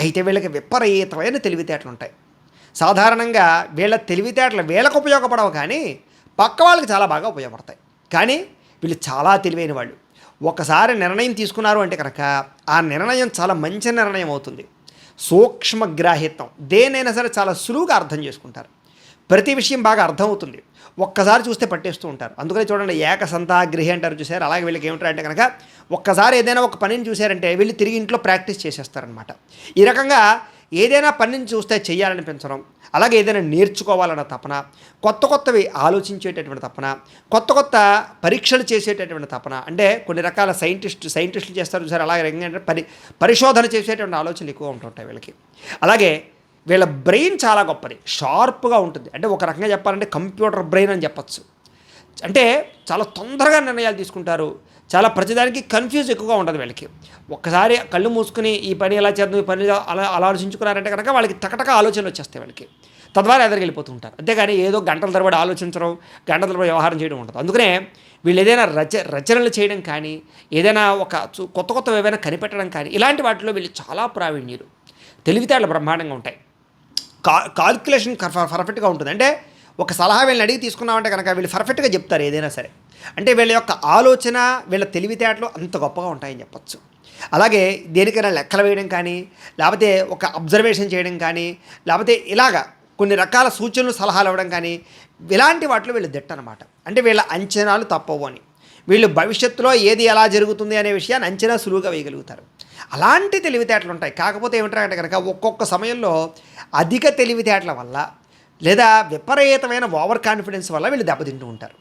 అయితే వీళ్ళకి విపరీతమైన తెలివితేటలు ఉంటాయి. సాధారణంగా వీళ్ళ తెలివితేటలు వీళ్ళకు ఉపయోగపడవు కానీ పక్క వాళ్ళకి చాలా బాగా ఉపయోగపడతాయి. కానీ వీళ్ళు చాలా తెలివైన వాళ్ళు. ఒకసారి నిర్ణయం తీసుకున్నారు అంటే కనుక ఆ నిర్ణయం చాలా మంచి నిర్ణయం అవుతుంది. సూక్ష్మగ్రాహ్యత్వం, దేనైనా సరే చాలా సులువుగా అర్థం చేసుకుంటారు. ప్రతి విషయం బాగా అర్థమవుతుంది. ఒక్కసారి చూస్తే పట్టేస్తూ ఉంటారు. అందుకని చూడండి, ఏకసంతాగ్రహి అంటారు చూసారు. అలాగే వీళ్ళకి ఏమిటారంటే కనుక ఒక్కసారి ఏదైనా ఒక పనిని చూశారంటే వీళ్ళు తిరిగి ఇంట్లో ప్రాక్టీస్ చేసేస్తారనమాట. ఈ రకంగా ఏదైనా పనిని చూస్తే చేయాలనిపించడం, అలాగే ఏదైనా నేర్చుకోవాలన్న తపన, కొత్త కొత్తవి ఆలోచించేటటువంటి తపన, కొత్త కొత్త పరీక్షలు చేసేటటువంటి తపన, అంటే కొన్ని రకాల సైంటిస్టులు చేస్తారు చూసారు. అలాగే ఏంటంటే పరిశోధన చేసేటువంటి ఆలోచనలు ఎక్కువ ఉంటుంటాయి వీళ్ళకి. అలాగే వీళ్ళ బ్రెయిన్ చాలా గొప్పది, షార్ప్గా ఉంటుంది. అంటే ఒక రకంగా చెప్పాలంటే కంప్యూటర్ బ్రెయిన్ అని చెప్పచ్చు. అంటే చాలా తొందరగా నిర్ణయాలు తీసుకుంటారు. చాలా ప్రతిదానికి కన్ఫ్యూజ్ ఎక్కువగా ఉంటుంది వీళ్ళకి. ఒక్కసారి కళ్ళు మూసుకుని ఈ పని ఎలా చేద్దాం, ఈ పని అలా ఆలోచించుకున్నారంటే కనుక వాళ్ళకి టకటక ఆలోచనలు వచ్చేస్తాయి వాళ్ళకి. తద్వారా ఎదురు వెళ్ళిపోతూ ఉంటారు. అంతేగాని ఏదో గంటల తరబడి ఆలోచించడం, గంటల తరబడి వ్యవహారం చేయడం ఉంటుంది. అందుకనే వీళ్ళు ఏదైనా రచనలు చేయడం కానీ, ఏదైనా ఒక కొత్త ఏవైనా కనిపెట్టడం కానీ, ఇలాంటి వాటిలో వీళ్ళు చాలా ప్రావీణ్యులు. తెలివితేటలు బ్రహ్మాండంగా ఉంటాయి. కాల్కులేషన్ పర్ఫెక్ట్గా ఉంటుంది. అంటే ఒక సలహా వీళ్ళని అడిగి తీసుకున్నామంటే కనుక వీళ్ళు పర్ఫెక్ట్గా చెప్తారు ఏదైనా సరే. అంటే వీళ్ళ యొక్క ఆలోచన, వీళ్ళ తెలివితేటలు అంత గొప్పగా ఉంటాయని చెప్పచ్చు. అలాగే దేనికైనా లెక్కలు వేయడం కానీ, లేకపోతే ఒక అబ్జర్వేషన్ చేయడం కానీ, లేకపోతే ఇలాగా కొన్ని రకాల సూచనలు సలహాలు ఇవ్వడం కానీ, ఇలాంటి వాటిలో వీళ్ళు దిట్ట అనమాట. అంటే వీళ్ళ అంచనాలు తప్పవు అని. వీళ్ళు భవిష్యత్తులో ఏది ఎలా జరుగుతుంది అనే విషయాన్ని అంచనా సులువుగా వేయగలుగుతారు. అలాంటి తెలివితేటలు ఉంటాయి. కాకపోతే ఏమిటంటే కనుక ఒక్కొక్క సమయంలో అధిక తెలివితేటల వల్ల లేదా విపరీతమైన ఓవర్ కాన్ఫిడెన్స్ వల్ల వీళ్ళు దెబ్బతింటూ ఉంటారు.